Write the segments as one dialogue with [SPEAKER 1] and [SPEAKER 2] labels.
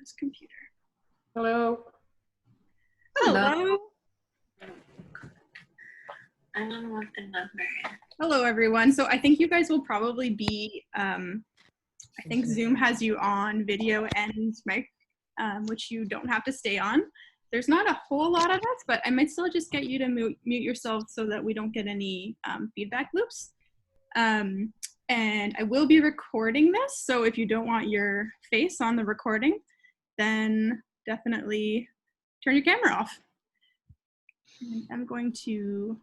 [SPEAKER 1] this computer.
[SPEAKER 2] Hello.
[SPEAKER 1] Hello.
[SPEAKER 2] I don't want the number.
[SPEAKER 1] Hello, everyone. So I think you guys will probably be, I think Zoom has you on video and mic, which you don't have to stay on. There's not a whole lot of us, but I might still just get you to mute yourself so that we don't get any feedback loops. And I will be recording this, so if you don't want your face on the recording, then definitely turn your camera off. And I'm going to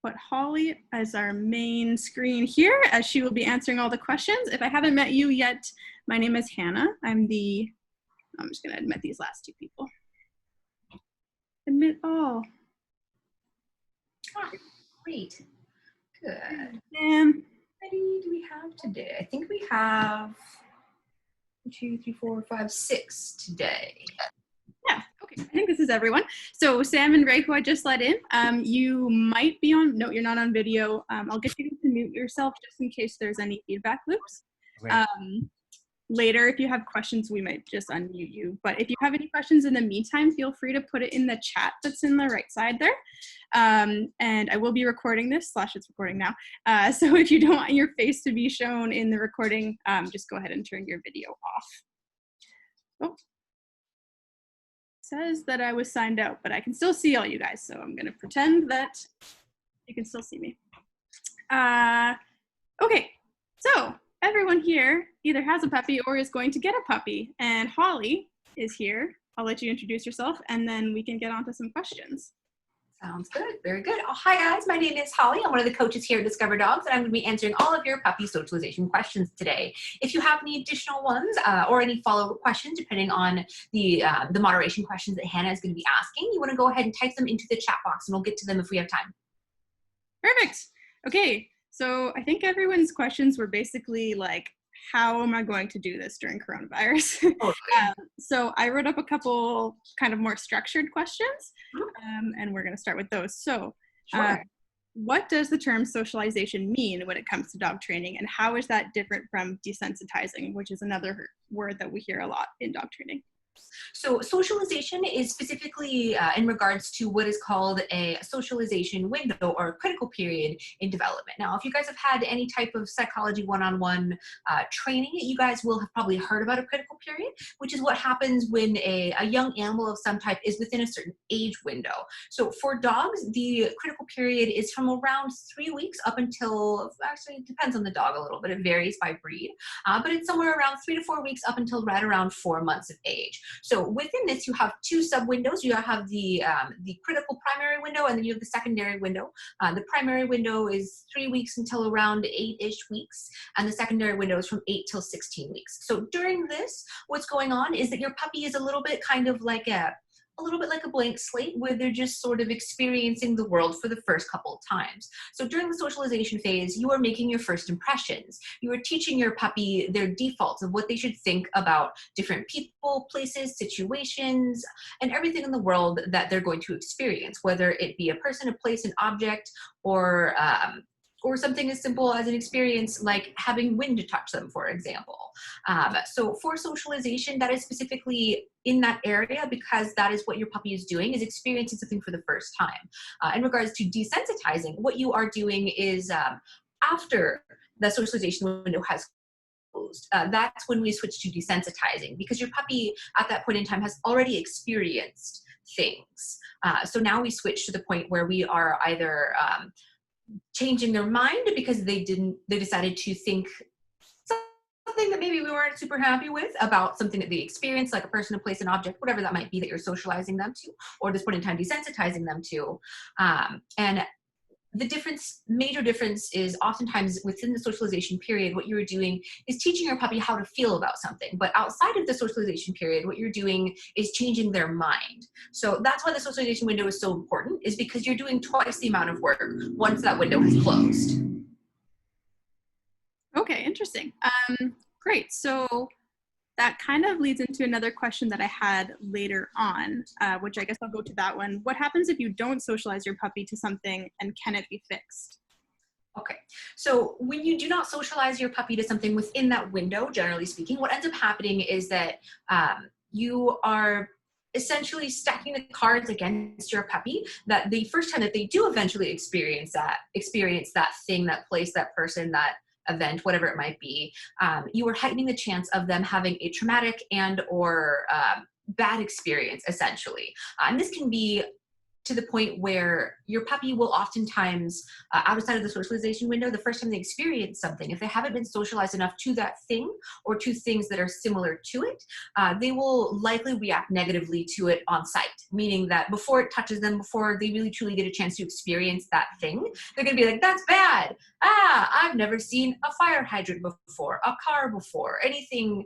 [SPEAKER 1] put Holly as our main screen here, as she will be answering all the questions. If I haven't met you yet, my name is Hannah. I'm just gonna admit these last two people. Admit all.
[SPEAKER 2] Oh, great. Good.
[SPEAKER 1] And
[SPEAKER 2] How many do we have today? I think we have 1, 2, 3, 4, 5, 6 today.
[SPEAKER 1] yeah, okay, I think this is everyone. So Sam and Ray, who I just let in, you might be on, no, you're not on video. I'll get you to mute yourself just in case there's any feedback loops.
[SPEAKER 3] Okay.
[SPEAKER 1] Later, if you have questions, we might just unmute you. But if you have any questions in the meantime, feel free to put it in the chat that's in the right side there. And I will be recording this, it's recording now. So if you don't want your face to be shown in the recording, just go ahead and turn your video off. Oh. Says that I was signed out, but I can still see all you guys. So I'm gonna pretend that you can still see me. Okay, so everyone here either has a puppy or is going to get a puppy, and Holly is here. I'll let you introduce yourself and then we can get on to some questions.
[SPEAKER 2] Sounds good. Very good. Oh, hi, guys. My name is Holly. I'm one of the coaches here at Discover Dogs, and I'm going to be answering all of your puppy socialization questions today. If you have any additional ones or any follow-up questions, depending on the moderation questions that Hannah is going to be asking, you want to go ahead and type them into the chat box, and we'll get to them if we have time.
[SPEAKER 1] Perfect. Okay, so I think everyone's questions were basically like, how am I going to do this during coronavirus? So I wrote up a couple kind of more structured questions, and we're going to start with those. So
[SPEAKER 2] Sure.
[SPEAKER 1] what does the term socialization mean when it comes to dog training, and how is that different from desensitizing, which is another word that we hear a lot in dog training?
[SPEAKER 2] So socialization is specifically in regards to what is called a socialization window or a critical period in development. Now, if you guys have had any type of psychology one-on-one training, you guys will have probably heard about a critical period, which is what happens when a young animal of some type is within a certain age window. So for dogs, the critical period is from around 3 weeks up until, actually it depends on the dog a little bit, it varies by breed, but it's somewhere around 3 to 4 weeks up until right around 4 months of age. So within this, you have two sub-windows. You have the critical primary window, and then you have the secondary window. The primary window is 3 weeks until around 8-ish weeks, and the secondary window is from 8 till 16 weeks. So during this, what's going on is that your puppy is a little bit kind of like a blank slate, where they're just sort of experiencing the world for the first couple of times. So during the socialization phase, you are making your first impressions. You are teaching your puppy their defaults of what they should think about different people, places, situations, and everything in the world that they're going to experience, whether it be a person, a place, an object, or something as simple as an experience like having wind to touch them, for example. So for socialization, that is specifically in that area because that is what your puppy is doing, is experiencing something for the first time. In regards to desensitizing, what you are doing is after the socialization window has closed, that's when we switch to desensitizing, because your puppy at that point in time has already experienced things. So now we switch to the point where we are either changing their mind because they decided to think something that maybe we weren't super happy with about something that they experienced, like a person, a place, an object, whatever that might be that you're socializing them to, or this point in time desensitizing them to. And the major difference is oftentimes within the socialization period, what you're doing is teaching your puppy how to feel about something. But outside of the socialization period, what you're doing is changing their mind. So that's why the socialization window is so important, is because you're doing twice the amount of work once that window has closed.
[SPEAKER 1] Okay, interesting. Great. So that kind of leads into another question that I had later on, which I guess I'll go to that one. What happens if you don't socialize your puppy to something, and can it be fixed?
[SPEAKER 2] Okay, so when you do not socialize your puppy to something within that window, generally speaking, what ends up happening is that you are essentially stacking the cards against your puppy, that the first time that they do eventually experience that thing, that place, that person, that event, whatever it might be, you are heightening the chance of them having a traumatic and or bad experience, essentially. And this can be to the point where your puppy will oftentimes, outside of the socialization window, the first time they experience something, if they haven't been socialized enough to that thing or to things that are similar to it, they will likely react negatively to it on sight, meaning that before it touches them, before they really truly get a chance to experience that thing, they're going to be like, that's bad. I've never seen a fire hydrant before, a car before, anything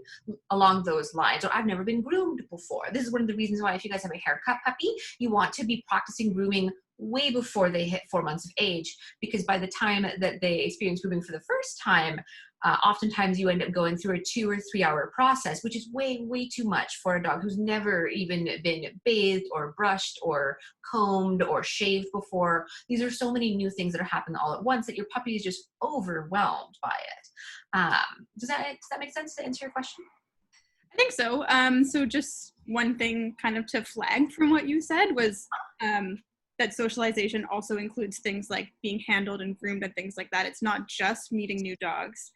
[SPEAKER 2] along those lines, or I've never been groomed before. This is one of the reasons why if you guys have a haircut puppy, you want to be practicing grooming way before they hit 4 months of age, because by the time that they experience grooming for the first time, oftentimes you end up going through a 2 or 3 hour process, which is way too much for a dog who's never even been bathed or brushed or combed or shaved before. These are so many new things that are happening all at once that your puppy is just overwhelmed by it. Does that make sense to answer your question?
[SPEAKER 1] I think so. So just one thing kind of to flag from what you said was that socialization also includes things like being handled and groomed and things like that. It's not just meeting new dogs,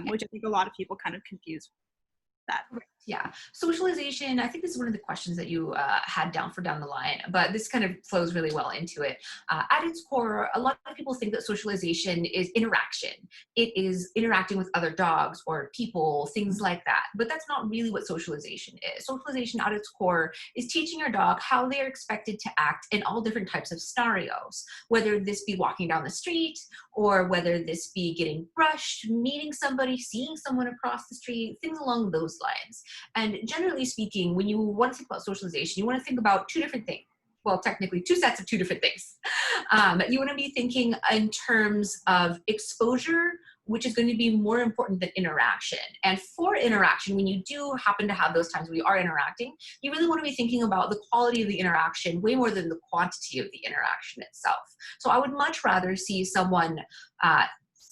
[SPEAKER 1] which I think a lot of people kind of confuse that.
[SPEAKER 2] Yeah, socialization, I think this is one of the questions that you had down the line, but this kind of flows really well into it. At its core, a lot of people think that socialization is interaction. It is interacting with other dogs or people, things like that, but that's not really what socialization is. Socialization at its core is teaching your dog how they are expected to act in all different types of scenarios, whether this be walking down the street, or whether this be getting brushed, meeting somebody, seeing someone across the street, things along those lines. And generally speaking, when you want to think about socialization, you want to think about two different things. Well, technically, two sets of two different things. You want to be thinking in terms of exposure, which is going to be more important than interaction. And for interaction, when you do happen to have those times where you are interacting, you really want to be thinking about the quality of the interaction way more than the quantity of the interaction itself. So I would much rather see someone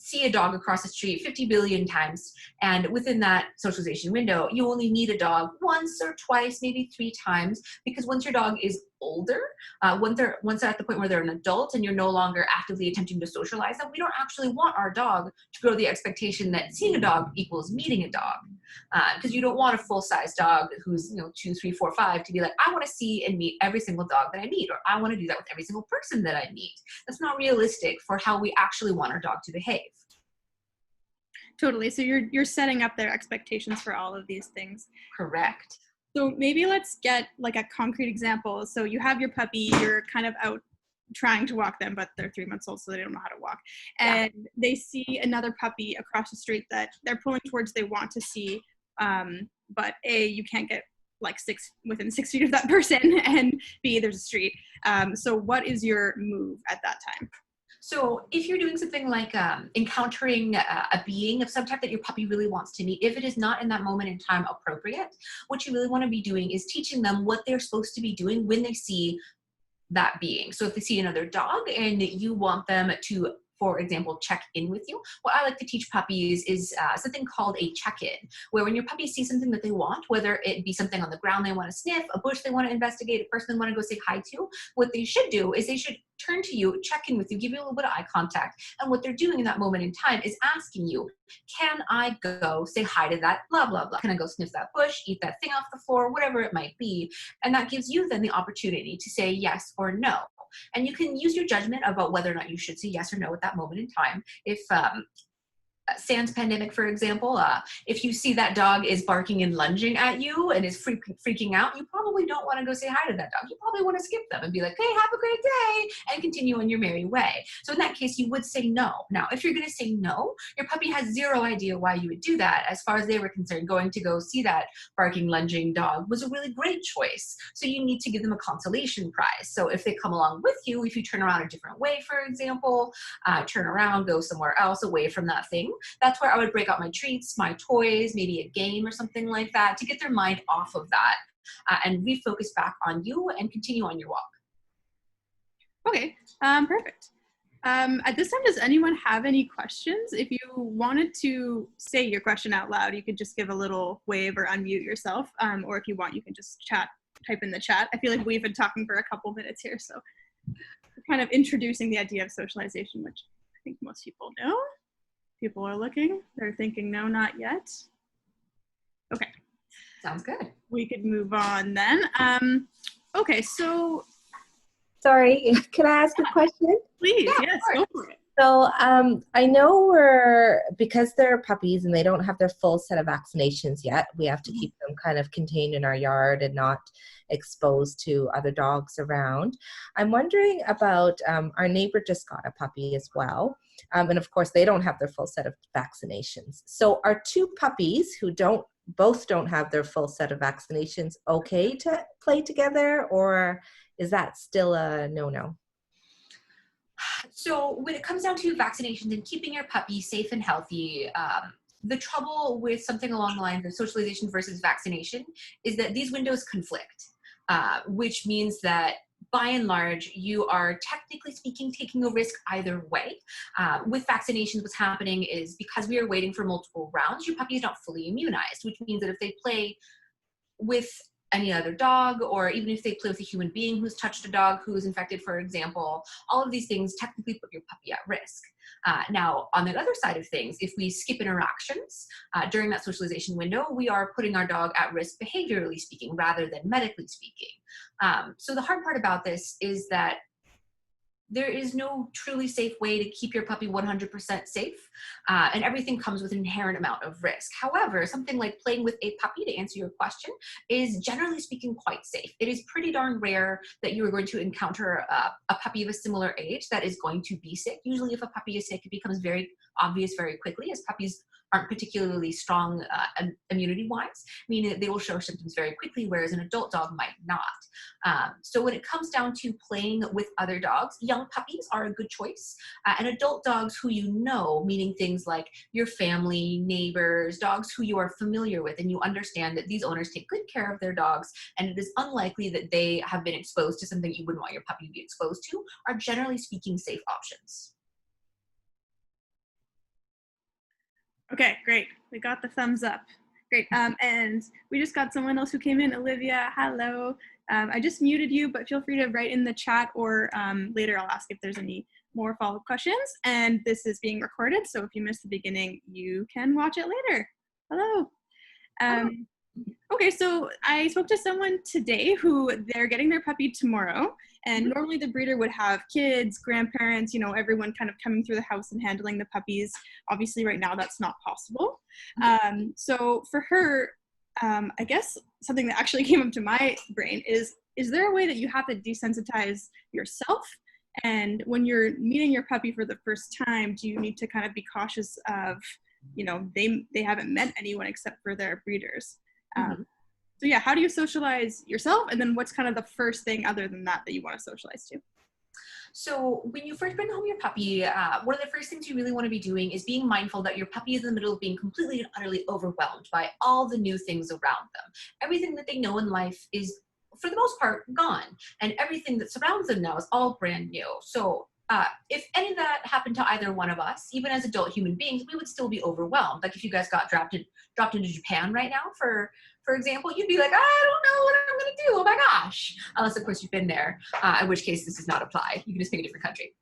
[SPEAKER 2] see a dog across the street 50 billion times, and within that socialization window, you only meet a dog once or twice, maybe 3 times, because once your dog is older, once they're at the point where they're an adult and you're no longer actively attempting to socialize them, we don't actually want our dog to grow the expectation that seeing a dog equals meeting a dog, because you don't want a full-size dog who's 2, 3, 4, 5 to be like, I want to see and meet every single dog that I meet, or I want to do that with every single person that I meet. That's not realistic for how we actually want our dog to behave.
[SPEAKER 1] Totally. So you're setting up their expectations for all of these things.
[SPEAKER 2] Correct.
[SPEAKER 1] So maybe let's get like a concrete example. So you have your puppy, you're kind of out trying to walk them, but they're 3 months old, so they don't know how to walk. And they see another puppy across the street that they're pulling towards they want to see. But A, you can't get like within 6 feet of that person, and B, there's a street. So what is your move at that time?
[SPEAKER 2] So if you're doing something like encountering a being of some type that your puppy really wants to meet, if it is not in that moment in time appropriate, what you really want to be doing is teaching them what they're supposed to be doing when they see that being. So if they see another dog and you want them to, for example, check in with you, what I like to teach puppies is something called a check-in, where when your puppy sees something that they want, whether it be something on the ground they want to sniff, a bush they want to investigate, a person they want to go say hi to, what they should do is they should turn to you, check in with you, give you a little bit of eye contact. And what they're doing in that moment in time is asking you, can I go say hi to that blah, blah, blah? Can I go sniff that bush, eat that thing off the floor, whatever it might be? And that gives you then the opportunity to say yes or no. And you can use your judgment about whether or not you should say yes or no at that moment in time. If sans pandemic, for example, if you see that dog is barking and lunging at you and is freaking out, you probably don't want to go say hi to that dog. You probably want to skip them and be like, hey, have a great day, and continue on your merry way. So in that case, you would say no. Now, if you're going to say no, your puppy has zero idea why you would do that. As far as they were concerned, going to go see that barking, lunging dog was a really great choice. So you need to give them a consolation prize. So if they come along with you, if you turn around a different way, for example, turn around, go somewhere else away from that thing, that's where I would break out my treats, my toys, maybe a game or something like that to get their mind off of that and refocus back on you and continue on your walk.
[SPEAKER 1] Okay, perfect. At this time, does anyone have any questions? If you wanted to say your question out loud, you could just give a little wave or unmute yourself. Or if you want, you can just type in the chat. I feel like we've been talking for a couple minutes here, so we're kind of introducing the idea of socialization, which I think most people know. People are looking, they're thinking, no, not yet. Okay.
[SPEAKER 2] Sounds good.
[SPEAKER 1] We could move on then. Okay, so.
[SPEAKER 3] Sorry, can I ask a question?
[SPEAKER 1] Please, yes, go for it.
[SPEAKER 3] So I know because they're puppies and they don't have their full set of vaccinations yet, we have to keep them kind of contained in our yard and not exposed to other dogs around. I'm wondering about, our neighbor just got a puppy as well. And of course they don't have their full set of vaccinations. So are two puppies who both don't have their full set of vaccinations okay to play together, or is that still a no-no?
[SPEAKER 2] So when it comes down to vaccinations and keeping your puppy safe and healthy, the trouble with something along the lines of socialization versus vaccination is that these windows conflict, which means that by and large, you are technically speaking taking a risk either way. With vaccinations, what's happening is because we are waiting for multiple rounds, your puppy is not fully immunized, which means that if they play with any other dog, or even if they play with a human being who's touched a dog who is infected, for example, all of these things technically put your puppy at risk. Now, on the other side of things, if we skip interactions during that socialization window, we are putting our dog at risk behaviorally speaking rather than medically speaking. So the hard part about this is that there is no truly safe way to keep your puppy 100% safe, and everything comes with an inherent amount of risk. However, something like playing with a puppy, to answer your question, is generally speaking quite safe. It is pretty darn rare that you are going to encounter a puppy of a similar age that is going to be sick. Usually if a puppy is sick, it becomes very obvious very quickly, as puppies aren't particularly strong immunity-wise, meaning that they will show symptoms very quickly, whereas an adult dog might not. So when it comes down to playing with other dogs, young puppies are a good choice. And adult dogs who you know, meaning things like your family, neighbors, dogs who you are familiar with, and you understand that these owners take good care of their dogs, and it is unlikely that they have been exposed to something you wouldn't want your puppy to be exposed to, are generally speaking safe options.
[SPEAKER 1] Okay, great. We got the thumbs up. Great. And we just got someone else who came in. Olivia, hello. I just muted you, but feel free to write in the chat, or later I'll ask if there's any more follow-up questions. And this is being recorded, so if you missed the beginning, you can watch it later. Hello. Okay, so I spoke to someone today who they're getting their puppy tomorrow, and normally the breeder would have kids, grandparents, everyone kind of coming through the house and handling the puppies. Obviously right now that's not possible. So for her, I guess something that actually came up to my brain is there a way that you have to desensitize yourself? And when you're meeting your puppy for the first time, do you need to kind of be cautious of, they haven't met anyone except for their breeders? So yeah, how do you socialize yourself? And then what's kind of the first thing other than that you want to socialize to?
[SPEAKER 2] So when you first bring home your puppy, one of the first things you really want to be doing is being mindful that your puppy is in the middle of being completely and utterly overwhelmed by all the new things around them. Everything that they know in life is, for the most part, gone. And everything that surrounds them now is all brand new. So if any of that happened to either one of us, even as adult human beings, we would still be overwhelmed. Like if you guys got dropped into Japan right now, for example, you'd be like, I don't know what I'm going to do. Oh my gosh. Unless, of course, you've been there, in which case this does not apply. You can just pick a different country.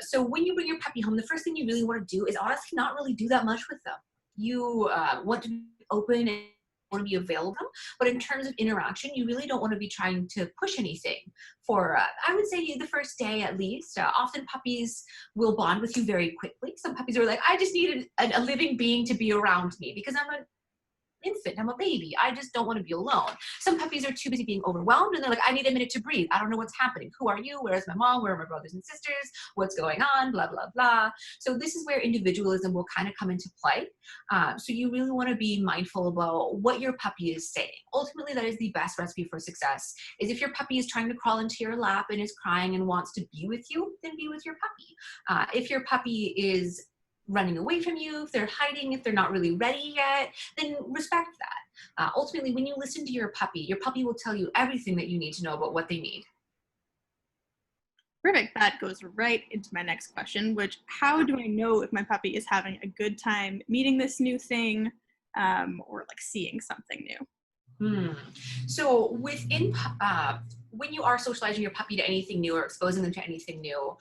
[SPEAKER 2] So when you bring your puppy home, the first thing you really want to do is honestly not really do that much with them. You want to be open and want to be available, but in terms of interaction, you really don't want to be trying to push anything for, I would say the first day at least. Often puppies will bond with you very quickly. Some puppies are like, I just need a living being to be around me because I'm an infant, I'm a baby, I just don't want to be alone. Some puppies are too busy being overwhelmed and they're like, I need a minute to breathe. I don't know what's happening. Who are you? Where's my mom? Where are my brothers and sisters? What's going on? Blah, blah, blah. So this is where individualism will kind of come into play. So you really want to be mindful about what your puppy is saying. Ultimately, that is the best recipe for success, is if your puppy is trying to crawl into your lap and is crying and wants to be with you, then be with your puppy. If your puppy is running away from you, if they're hiding, if they're not really ready yet, then respect that. Ultimately, when you listen to your puppy will tell you everything that you need to know about what they need.
[SPEAKER 1] Perfect. That goes right into my next question, which how do I know if my puppy is having a good time meeting this new thing, or like seeing something new?
[SPEAKER 2] Hmm. So when you are socializing your puppy to anything new or exposing them to anything new,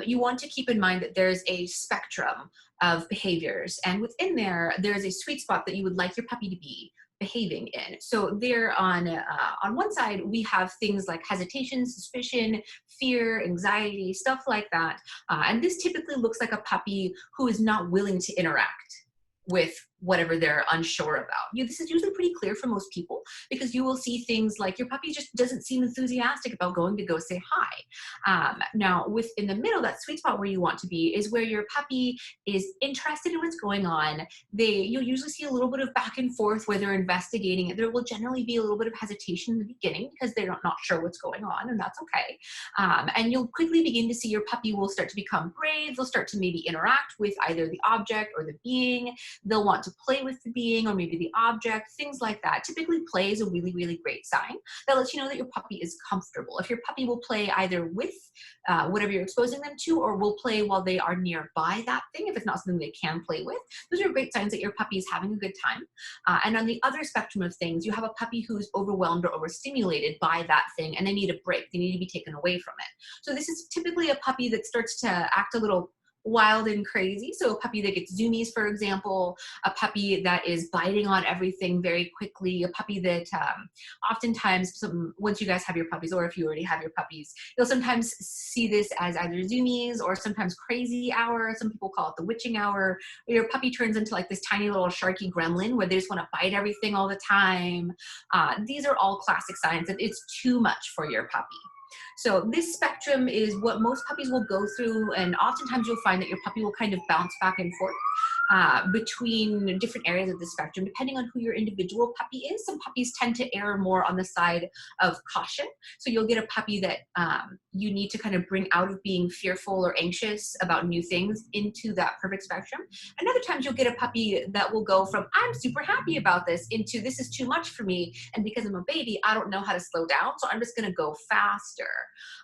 [SPEAKER 2] you want to keep in mind that there's a spectrum of behaviors, and within there's a sweet spot that you would like your puppy to be behaving in. So there on one side, we have things like hesitation, suspicion, fear, anxiety, stuff like that, and this typically looks like a puppy who is not willing to interact with whatever they're unsure about. This is usually pretty clear for most people because you will see things like your puppy just doesn't seem enthusiastic about going to go say hi. Now, within the middle, that sweet spot where you want to be is where your puppy is interested in what's going on. You'll usually see a little bit of back and forth where they're investigating it. There will generally be a little bit of hesitation in the beginning because they're not sure what's going on, and that's okay. And you'll quickly begin to see your puppy will start to become brave. They'll start to maybe interact with either the object or the being. They'll want to play with the being or maybe the object, things like that. Typically, play is a really, really great sign that lets you know that your puppy is comfortable. If your puppy will play either with whatever you're exposing them to, or will play while they are nearby that thing, if it's not something they can play with, those are great signs that your puppy is having a good time. And on the other spectrum of things, you have a puppy who's overwhelmed or overstimulated by that thing, and they need a break. They need to be taken away from it. So this is typically a puppy that starts to act a little wild and crazy. So a puppy that gets zoomies, for example, a puppy that is biting on everything very quickly, a puppy that oftentimes, once you guys have your puppies, or if you already have your puppies, you'll sometimes see this as either zoomies or sometimes crazy hour. Some people call it the witching hour, where your puppy turns into like this tiny little sharky gremlin where they just want to bite everything all the time. These are all classic signs that it's too much for your puppy. So this spectrum is what most puppies will go through, and oftentimes you'll find that your puppy will kind of bounce back and forth between different areas of the spectrum, depending on who your individual puppy is. Some puppies tend to err more on the side of caution. So you'll get a puppy that you need to kind of bring out of being fearful or anxious about new things into that perfect spectrum. And other times you'll get a puppy that will go from, I'm super happy about this, into this is too much for me. And because I'm a baby, I don't know how to slow down. So I'm just going to go faster.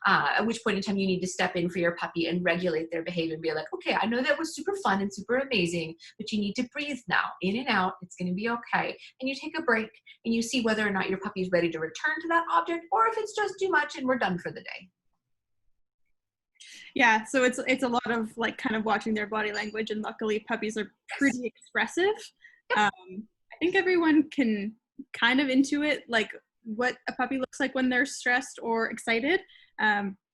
[SPEAKER 2] At which point in time you need to step in for your puppy and regulate their behavior and be like, okay, I know that was super fun and super amazing, but you need to breathe now, in and out. It's going to be okay. And you take a break and you see whether or not your puppy is ready to return to that object, or if it's just too much and we're done for the day.
[SPEAKER 1] Yeah, so it's a lot of like kind of watching their body language, and luckily puppies are pretty expressive. I think everyone can kind of intuit like what a puppy looks like when they're stressed or excited.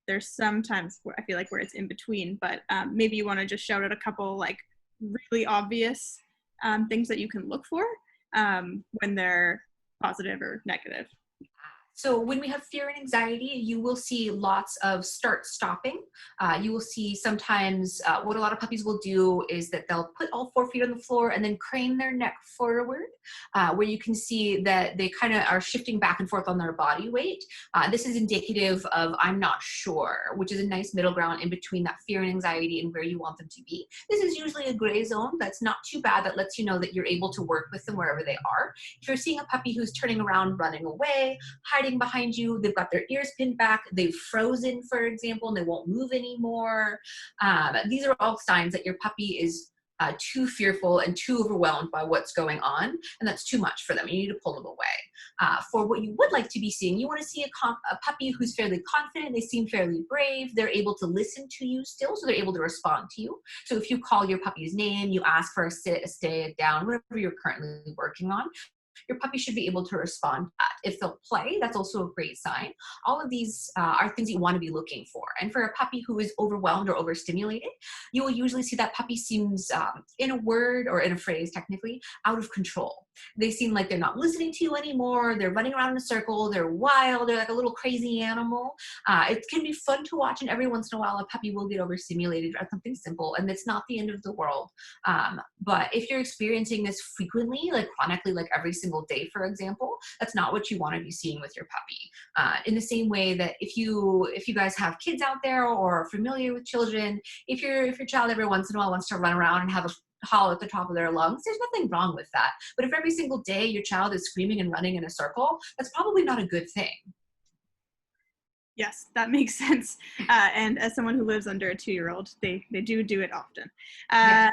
[SPEAKER 1] There's sometimes where I feel like where it's in between, but maybe you want to just shout out a couple like really obvious things that you can look for when they're positive or negative.
[SPEAKER 2] So when we have fear and anxiety, you will see lots of start-stopping. You will see sometimes what a lot of puppies will do is that they'll put all 4 feet on the floor and then crane their neck forward, where you can see that they kind of are shifting back and forth on their body weight. This is indicative of I'm not sure, which is a nice middle ground in between that fear and anxiety and where you want them to be. This is usually a gray zone that's not too bad, that lets you know that you're able to work with them wherever they are. If you're seeing a puppy who's turning around, running away, hiding behind you, they've got their ears pinned back, they've frozen, for example, and they won't move anymore. These are all signs that your puppy is too fearful and too overwhelmed by what's going on, and that's too much for them. You need to pull them away. For what you would like to be seeing, you want to see a puppy who's fairly confident, they seem fairly brave, they're able to listen to you still, so they're able to respond to you. So if you call your puppy's name, you ask for a sit, a stay, a down, whatever you're currently working on, your puppy should be able to respond to that. If they'll play, that's also a great sign. All of these are things you want to be looking for. And for a puppy who is overwhelmed or overstimulated, you will usually see that puppy seems, in a word or in a phrase technically, out of control. They seem like they're not listening to you anymore. They're running around in a circle. They're wild. They're like a little crazy animal. It can be fun to watch, and every once in a while a puppy will get overstimulated at something simple, and it's not the end of the world. But if you're experiencing this frequently, like chronically, like every single day, for example, that's not what you want to be seeing with your puppy. In the same way that if you guys have kids out there or are familiar with children, if your child every once in a while wants to run around and have a howl at the top of their lungs, there's nothing wrong with that. But if every single day your child is screaming and running in a circle, that's probably not a good thing.
[SPEAKER 1] Yes, that makes sense. And as someone who lives under a 2-year-old, they do it often.
[SPEAKER 2] Yeah.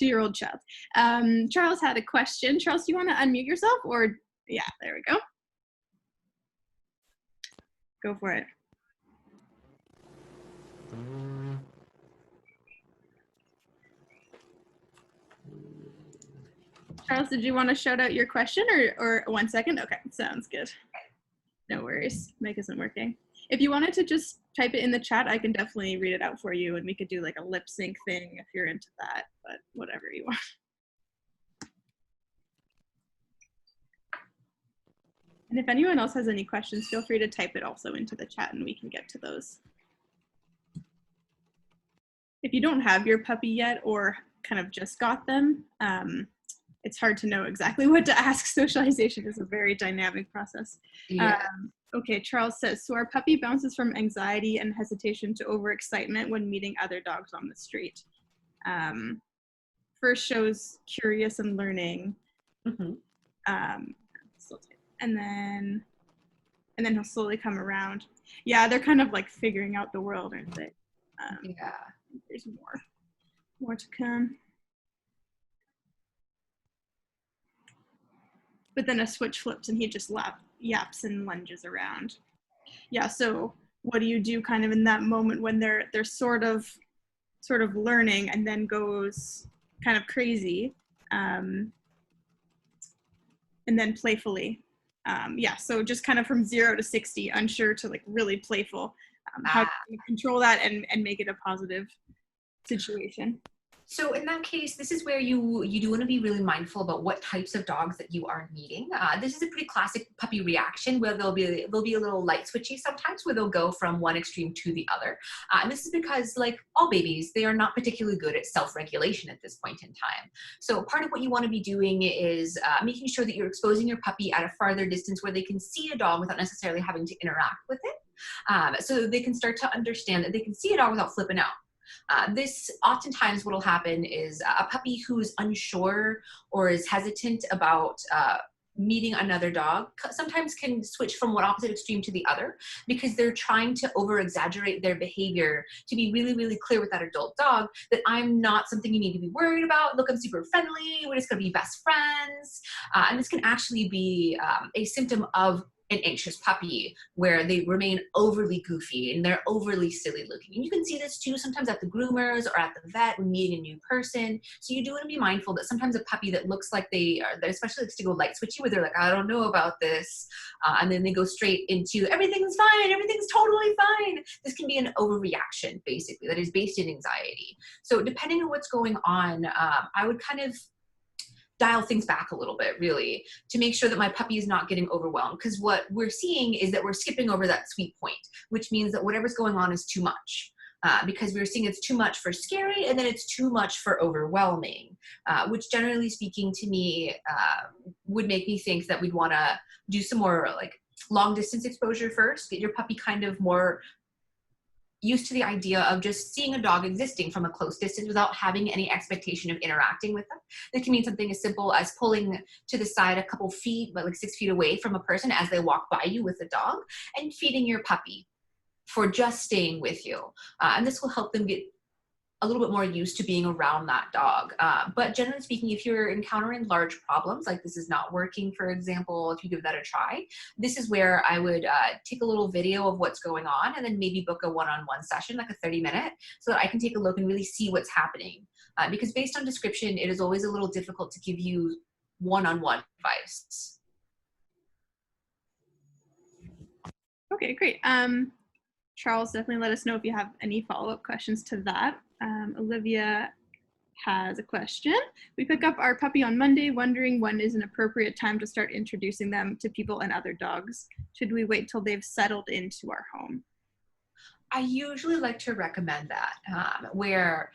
[SPEAKER 1] 2-year-old child. Charles had a question. Charles, do you want to unmute yourself? Or, yeah, there we go. Go for it. Charles, did you want to shout out your question or 1 second? Okay, sounds good. No worries. Mic isn't working. If you wanted to just type it in the chat, I can definitely read it out for you, and we could do like a lip sync thing if you're into that, but whatever you want. And if anyone else has any questions, feel free to type it also into the chat and we can get to those. If you don't have your puppy yet or kind of just got them, it's hard to know exactly what to ask. Socialization is a very dynamic process.
[SPEAKER 2] Yeah.
[SPEAKER 1] Okay, Charles says, so our puppy bounces from anxiety and hesitation to overexcitement when meeting other dogs on the street. First shows curious and learning.
[SPEAKER 2] Mm-hmm.
[SPEAKER 1] And then he'll slowly come around. Yeah, they're kind of like figuring out the world, aren't they?
[SPEAKER 2] Yeah.
[SPEAKER 1] There's more to come. But then a switch flips and he just yaps and lunges around. Yeah, so what do you do kind of in that moment when they're sort of learning and then goes kind of crazy, and then playfully? Yeah, so just kind of from 0 to 60, unsure to like really playful. How do you control that and make it a positive situation?
[SPEAKER 2] So in that case, this is where you do want to be really mindful about what types of dogs that you are meeting. This is a pretty classic puppy reaction where they'll be a little light switchy sometimes, where they'll go from one extreme to the other. And this is because, like all babies, they are not particularly good at self-regulation at this point in time. So part of what you want to be doing is making sure that you're exposing your puppy at a farther distance where they can see a dog without necessarily having to interact with it. So they can start to understand that they can see a dog without flipping out. This oftentimes what will happen is a puppy who's unsure or is hesitant about meeting another dog sometimes can switch from one opposite extreme to the other because they're trying to over exaggerate their behavior to be really, really clear with that adult dog that I'm not something you need to be worried about. Look, I'm super friendly. We're just going to be best friends. And this can actually be a symptom of an anxious puppy where they remain overly goofy and they're overly silly looking. And you can see this too sometimes at the groomers or at the vet when meeting a new person. So you do want to be mindful that sometimes a puppy that looks like that especially likes to go light switchy where they're like, I don't know about this. And then they go straight into everything's fine, everything's totally fine. This can be an overreaction basically that is based in anxiety. So depending on what's going on, I would kind of dial things back a little bit, really, to make sure that my puppy is not getting overwhelmed. Because what we're seeing is that we're skipping over that sweet point, which means that whatever's going on is too much. Because we're seeing it's too much for scary and then it's too much for overwhelming, which generally speaking to me would make me think that we'd want to do some more like long distance exposure first, get your puppy kind of more used to the idea of just seeing a dog existing from a close distance without having any expectation of interacting with them. That can mean something as simple as pulling to the side a couple feet, but like 6 feet away from a person as they walk by you with a dog, and feeding your puppy for just staying with you. And this will help them get a little bit more used to being around that dog. But generally speaking, if you're encountering large problems, like this is not working, for example, if you give that a try, this is where I would take a little video of what's going on and then maybe book a one-on-one session, like a 30-minute, so that I can take a look and really see what's happening. Because based on description, it is always a little difficult to give you one-on-one advice.
[SPEAKER 1] Okay, great. Charles, definitely let us know if you have any follow-up questions to that. Olivia has a question. We pick up our puppy on Monday, wondering when is an appropriate time to start introducing them to people and other dogs. Should we wait till they've settled into our home?
[SPEAKER 2] I usually like to recommend that, where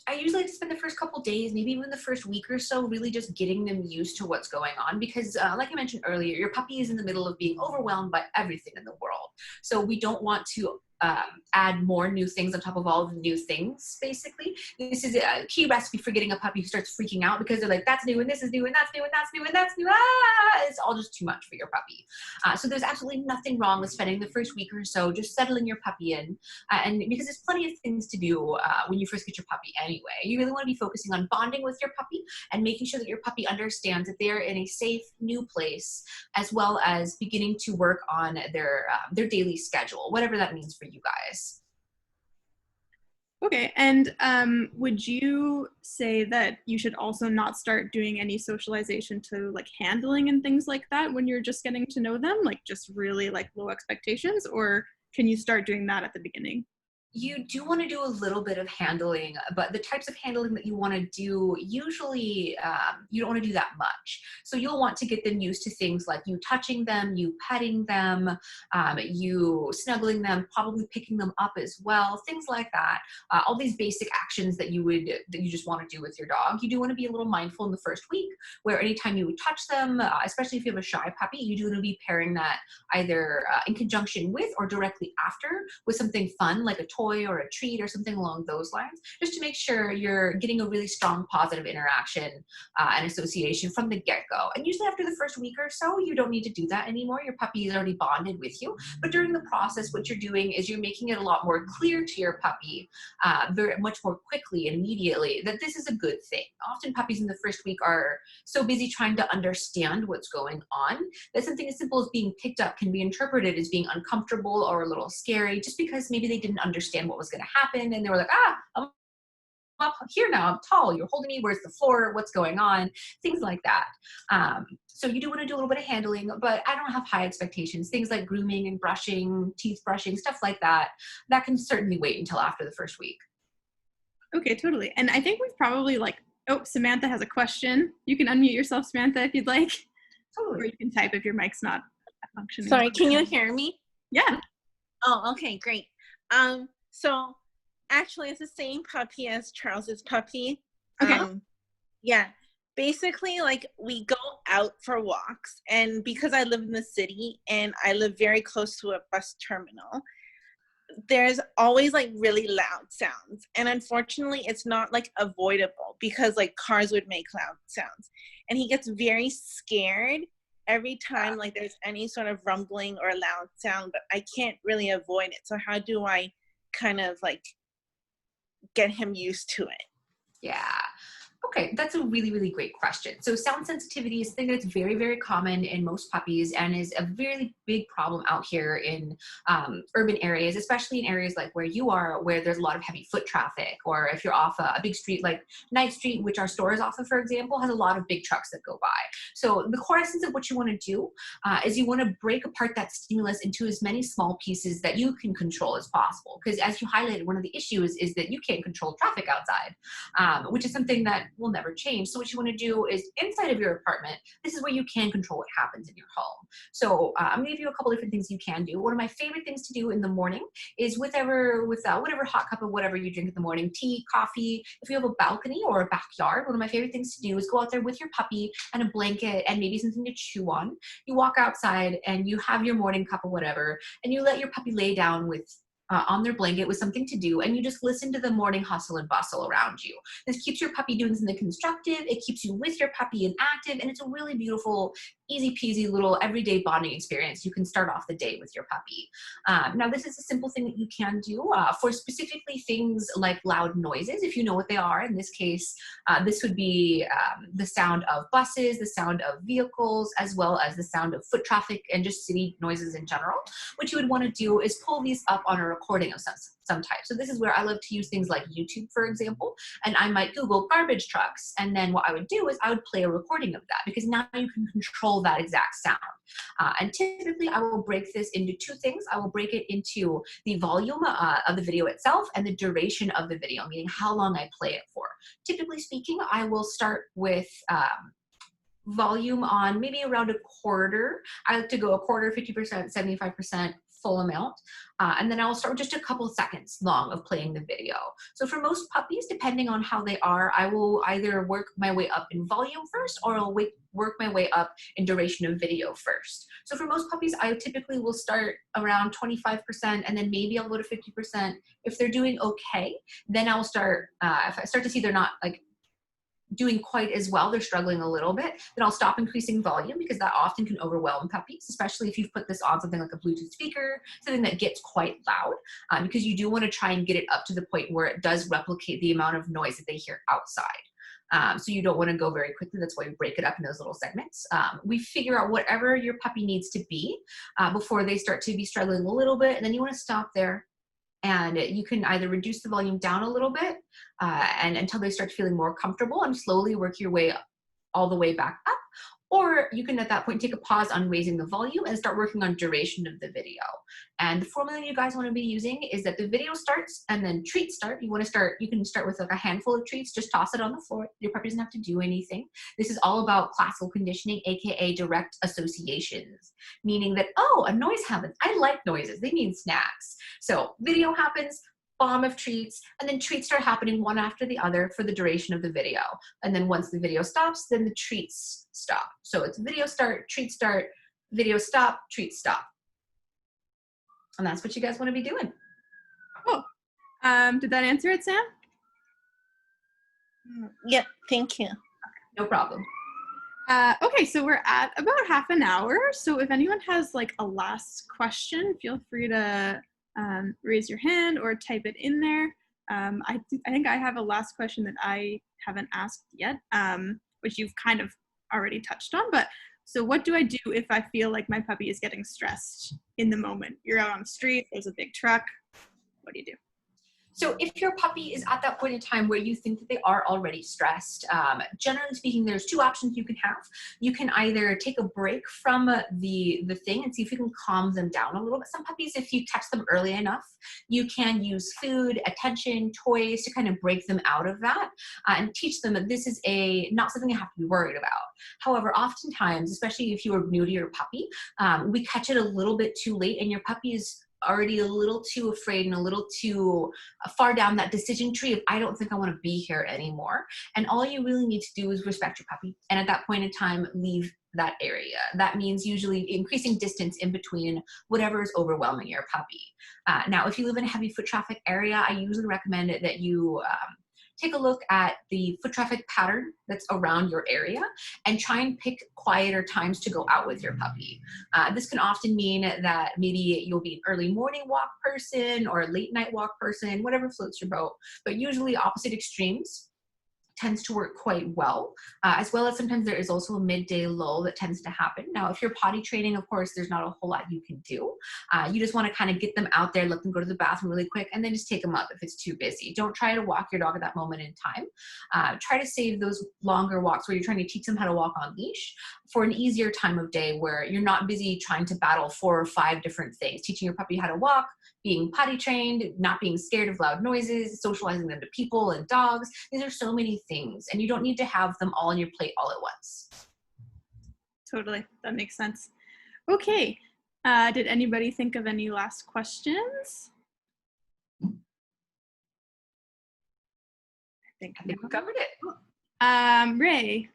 [SPEAKER 2] I usually like to spend the first couple days, maybe even the first week or so, really just getting them used to what's going on. Because like I mentioned earlier, your puppy is in the middle of being overwhelmed by everything in the world. So we don't want to add more new things on top of all the new things, basically. This is a key recipe for getting a puppy who starts freaking out because they're like, that's new, and this is new, and that's new, and that's new, and that's new. It's all just too much for your puppy. So there's absolutely nothing wrong with spending the first week or so just settling your puppy in. And because there's plenty of things to do when you first get your puppy anyway. You really want to be focusing on bonding with your puppy and making sure that your puppy understands that they're in a safe new place, as well as beginning to work on their daily schedule, whatever that means for you guys.
[SPEAKER 1] Okay, and would you say that you should also not start doing any socialization to like handling and things like that when you're just getting to know them, like just really like low expectations, or can you start doing that at the beginning?
[SPEAKER 2] You do want to do a little bit of handling, but the types of handling that you want to do, usually you don't want to do that much. So you'll want to get them used to things like you touching them, you petting them, you snuggling them, probably picking them up as well, things like that. All these basic actions that you just want to do with your dog. You do want to be a little mindful in the first week, where anytime you touch them, especially if you have a shy puppy, you do want to be pairing that either in conjunction with or directly after with something fun like a toy or a treat or something along those lines, just to make sure you're getting a really strong positive interaction and association from the get-go. And usually after the first week or so, you don't need to do that anymore. Your puppy is already bonded with you. But during the process, what you're doing is you're making it a lot more clear to your puppy very much more quickly and immediately that this is a good thing. Often puppies in the first week are so busy trying to understand what's going on that something as simple as being picked up can be interpreted as being uncomfortable or a little scary, just because maybe they didn't understand what was going to happen, and they were like, I'm up here now, I'm tall, you're holding me, where's the floor, what's going on, things like that. So you do want to do a little bit of handling, but I don't have high expectations. Things like grooming and brushing, teeth brushing, stuff like that can certainly wait until after the first week.
[SPEAKER 1] Okay, totally. And I think we've probably Samantha has a question. You can unmute yourself, Samantha, if you'd like.
[SPEAKER 2] Totally.
[SPEAKER 1] Or you can type if your mic's not functioning.
[SPEAKER 4] Sorry, can you hear me?
[SPEAKER 1] Yeah.
[SPEAKER 4] Oh, okay, great. So actually it's the same puppy as Charles's puppy.
[SPEAKER 1] Okay.
[SPEAKER 4] Yeah. Basically, like, we go out for walks, and because I live in the city and I live very close to a bus terminal, there's always like really loud sounds, and unfortunately it's not like avoidable because like cars would make loud sounds, and he gets very scared every time like there's any sort of rumbling or loud sound, but I can't really avoid it. So how do I kind of like get him used to it?
[SPEAKER 2] Yeah. Okay, that's a really, really great question. So sound sensitivity is something that's very, very common in most puppies and is a really big problem out here in urban areas, especially in areas like where you are, where there's a lot of heavy foot traffic, or if you're off a big street like Ninth Street, which our store is off of, for example, has a lot of big trucks that go by. So the core essence of what you want to do is you want to break apart that stimulus into as many small pieces that you can control as possible. Because as you highlighted, one of the issues is that you can't control traffic outside, which is something that will never change. So what you want to do is inside of your apartment, this is where you can control what happens in your home. So I'm going to give you a couple different things you can do. One of my favorite things to do in the morning is whatever hot cup of whatever you drink in the morning, tea, coffee. If you have a balcony or a backyard, one of my favorite things to do is go out there with your puppy and a blanket and maybe something to chew on. You walk outside and you have your morning cup of whatever, and you let your puppy lay down with on their blanket with something to do, and you just listen to the morning hustle and bustle around you. This keeps your puppy doing something constructive, it keeps you with your puppy and active, and it's a really beautiful, easy peasy little everyday bonding experience. You can start off the day with your puppy. Now this is a simple thing that you can do for specifically things like loud noises, if you know what they are. In this case, this would be the sound of buses, the sound of vehicles, as well as the sound of foot traffic and just city noises in general. What you would want to do is pull these up on a recording of some type. So this is where I love to use things like YouTube, for example, and I might Google garbage trucks. And then what I would do is I would play a recording of that, because now you can control that exact sound. And typically I will break this into two things. I will break it into the volume of the video itself and the duration of the video, meaning how long I play it for. Typically speaking, I will start with volume on maybe around a quarter. I like to go a quarter, 50%, 75%, full amount. And then I'll start with just a couple seconds long of playing the video. So for most puppies, depending on how they are, I will either work my way up in volume first, or I'll work my way up in duration of video first. So for most puppies, I typically will start around 25%, and then maybe I'll go to 50%. If they're doing okay, then I'll start, if I start to see they're not like doing quite as well, they're struggling a little bit, then I'll stop increasing volume, because that often can overwhelm puppies, especially if you've put this on something like a Bluetooth speaker, something that gets quite loud, because you do want to try and get it up to the point where it does replicate the amount of noise that they hear outside. So you don't want to go very quickly. That's why we break it up in those little segments. We figure out whatever your puppy needs to be before they start to be struggling a little bit, and then you want to stop there. And you can either reduce the volume down a little bit and until they start feeling more comfortable, and slowly work your way all the way back up. Or you can at that point take a pause on raising the volume and start working on duration of the video. And the formula you guys want to be using is that the video starts and then treats start. You can start with like a handful of treats, just toss it on the floor. Your puppy doesn't have to do anything. This is all about classical conditioning, AKA direct associations, meaning that, oh, a noise happens. I like noises. They mean snacks. So video happens, bomb of treats, and then treats start happening one after the other for the duration of the video. And then once the video stops, then the treats stop. So it's video start, video stop, treats stop. And that's what you guys want to be doing.
[SPEAKER 1] Oh, did that answer it, Sam?
[SPEAKER 4] Yep, thank you.
[SPEAKER 2] No problem.
[SPEAKER 1] Okay, so we're at about half an hour. So if anyone has like a last question, feel free to raise your hand or type it in there. I think I have a last question that I haven't asked yet, which you've kind of already touched on. But so what do I do if I feel like my puppy is getting stressed in the moment? You're out on the street, there's a big truck. What do you do?
[SPEAKER 2] So if your puppy is at that point in time where you think that they are already stressed, generally speaking, there's two options you can have. You can either take a break from the thing and see if you can calm them down a little bit. Some puppies, if you catch them early enough, you can use food, attention, toys to kind of break them out of that and teach them that this is not something you have to be worried about. However, oftentimes, especially if you are new to your puppy, we catch it a little bit too late, and your puppy is already a little too afraid and a little too far down that decision tree of, I don't think I want to be here anymore. And all you really need to do is respect your puppy. And at that point in time, leave that area. That means usually increasing distance in between whatever is overwhelming your puppy. Now, if you live in a heavy foot traffic area, I usually recommend that you take a look at the foot traffic pattern that's around your area and try and pick quieter times to go out with your puppy. This can often mean that maybe you'll be an early morning walk person or a late night walk person, whatever floats your boat, but usually opposite extremes tends to work quite well, as well as sometimes there is also a midday lull that tends to happen. Now, if you're potty training, of course, there's not a whole lot you can do. You just want to kind of get them out there, let them go to the bathroom really quick, and then just take them up if it's too busy. Don't try to walk your dog at that moment in time. Try to save those longer walks where you're trying to teach them how to walk on leash for an easier time of day where you're not busy trying to battle 4 or 5 different things, teaching your puppy how to walk, being potty trained, not being scared of loud noises, socializing them to people and dogs. These are so many things, and you don't need to have them all on your plate all at once.
[SPEAKER 1] Totally, that makes sense. Okay, did anybody think of any last questions? I think
[SPEAKER 2] we covered it.
[SPEAKER 1] Ray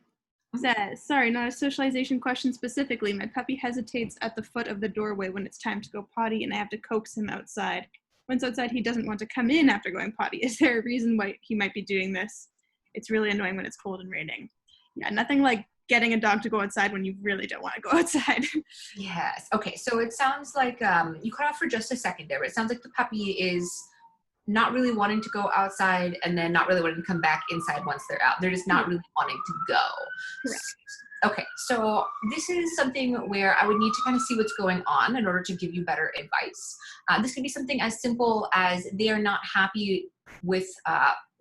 [SPEAKER 1] says, sorry, not a socialization question specifically. My puppy hesitates at the foot of the doorway when it's time to go potty, and I have to coax him outside. Once outside, he doesn't want to come in after going potty. Is there a reason why he might be doing this? It's really annoying when it's cold and raining. Yeah, nothing like getting a dog to go outside when you really don't want to go outside.
[SPEAKER 2] Yes. Okay, so it sounds like you cut off for just a second there, but it sounds like the puppy is not really wanting to go outside and then not really wanting to come back inside once they're out. They're just not really wanting to go.
[SPEAKER 1] Correct.
[SPEAKER 2] Okay, so this is something where I would need to kind of see what's going on in order to give you better advice. This could be something as simple as they are not happy with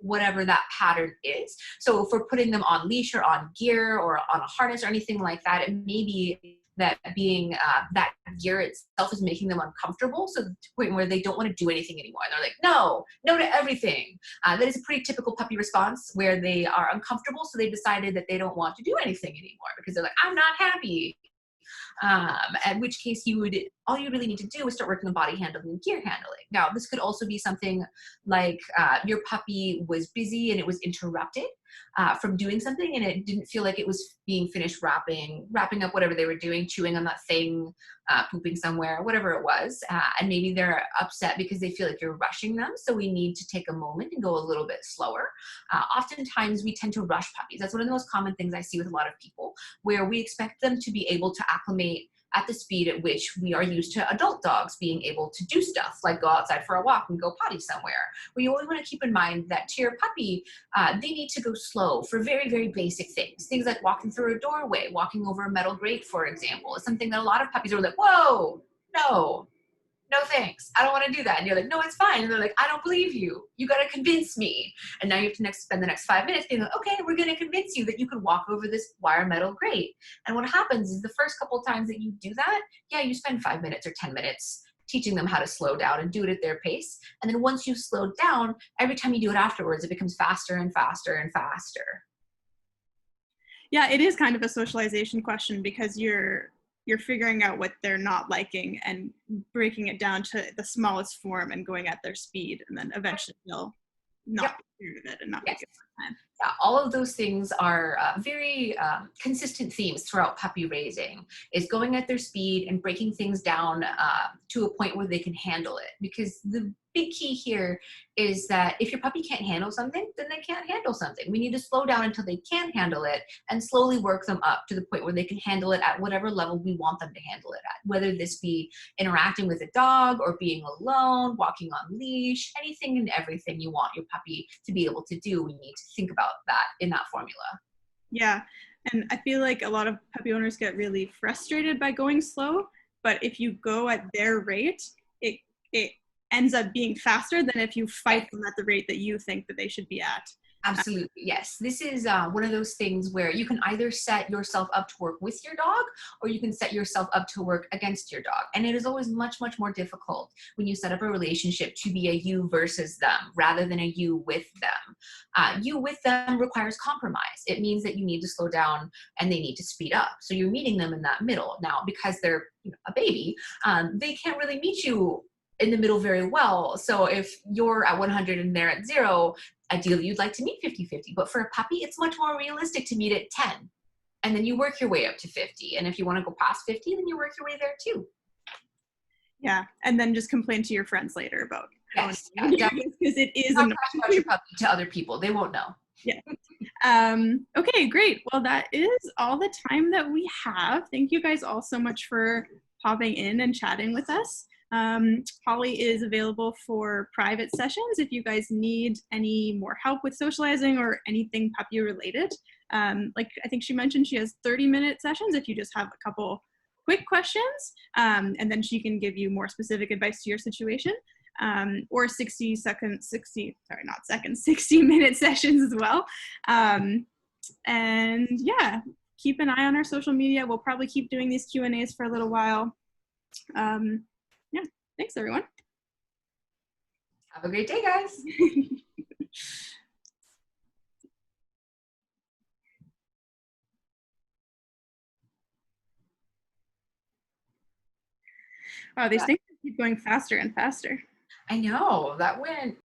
[SPEAKER 2] whatever that pattern is. So if we're putting them on leash or on gear or on a harness or anything like that, it may be that being that gear itself is making them uncomfortable, so to the point where they don't want to do anything anymore. They're like, no to everything. That is a pretty typical puppy response where they are uncomfortable, so they decided that they don't want to do anything anymore because they're like, I'm not happy. At which case you would all you really need to do is start working on body handling and gear handling. Now, this could also be something like your puppy was busy and it was interrupted from doing something, and it didn't feel like it was being finished wrapping up whatever they were doing, chewing on that thing, pooping somewhere, whatever it was. And maybe they're upset because they feel like you're rushing them. So we need to take a moment and go a little bit slower. Oftentimes we tend to rush puppies. That's one of the most common things I see with a lot of people, where we expect them to be able to acclimate at the speed at which we are used to adult dogs being able to do stuff, like go outside for a walk and go potty somewhere. We always want to keep in mind that to your puppy, they need to go slow for very, very basic things. Things like walking through a doorway, walking over a metal grate, for example, is something that a lot of puppies are like, whoa, no thanks, I don't want to do that. And you're like, no, it's fine. And they're like, I don't believe you. You got to convince me. And now you have to spend the next 5 minutes being like, okay, we're going to convince you that you can walk over this wire metal grate. And what happens is the first couple of times that you do that, yeah, you spend 5 minutes or 10 minutes teaching them how to slow down and do it at their pace. And then once you've slowed down, every time you do it afterwards, it becomes faster and faster and faster.
[SPEAKER 1] Yeah, it is kind of a socialization question, because you're figuring out what they're not liking and breaking it down to the smallest form and going at their speed, and then eventually they'll not be scared of it and not be good for time.
[SPEAKER 2] Yeah, all of those things are very consistent themes throughout puppy raising, is going at their speed and breaking things down to a point where they can handle it. Because the big key here is that if your puppy can't handle something, then they can't handle something. We need to slow down until they can handle it and slowly work them up to the point where they can handle it at whatever level we want them to handle it at, whether this be interacting with a dog or being alone, walking on leash, anything and everything you want your puppy to be able to do. We need to think about that in that formula.
[SPEAKER 1] Yeah, and I feel like a lot of puppy owners get really frustrated by going slow, but if you go at their rate, it ends up being faster than if you fight them at the rate that you think that they should be at.
[SPEAKER 2] Absolutely, yes. This is one of those things where you can either set yourself up to work with your dog, or you can set yourself up to work against your dog. And it is always much, much more difficult when you set up a relationship to be a you versus them rather than a you with them. You with them requires compromise. It means that you need to slow down and they need to speed up. So you're meeting them in that middle. Now, because they're a baby, they can't really meet you in the middle very well. So if you're at 100 and they're at 0, ideally you'd like to meet 50-50. But for a puppy, it's much more realistic to meet at 10. And then you work your way up to 50. And if you want to go past 50, then you work your way there too.
[SPEAKER 1] Yeah, and then just complain to your friends later about
[SPEAKER 2] yes,
[SPEAKER 1] because it is
[SPEAKER 2] not talk about your puppy to other people. They won't know.
[SPEAKER 1] Yeah. Okay, great. Well, that is all the time that we have. Thank you guys all so much for popping in and chatting with us. Holly is available for private sessions if you guys need any more help with socializing or anything puppy related. Like I think she mentioned, she has 30-minute sessions if you just have a couple quick questions, and then she can give you more specific advice to your situation, or 60-minute sessions as well. And yeah, keep an eye on our social media. We'll probably keep doing these Q&As for a little while. Yeah, thanks everyone.
[SPEAKER 2] Have a great day, guys.
[SPEAKER 1] Wow, these things keep going faster and faster.
[SPEAKER 2] I know, that went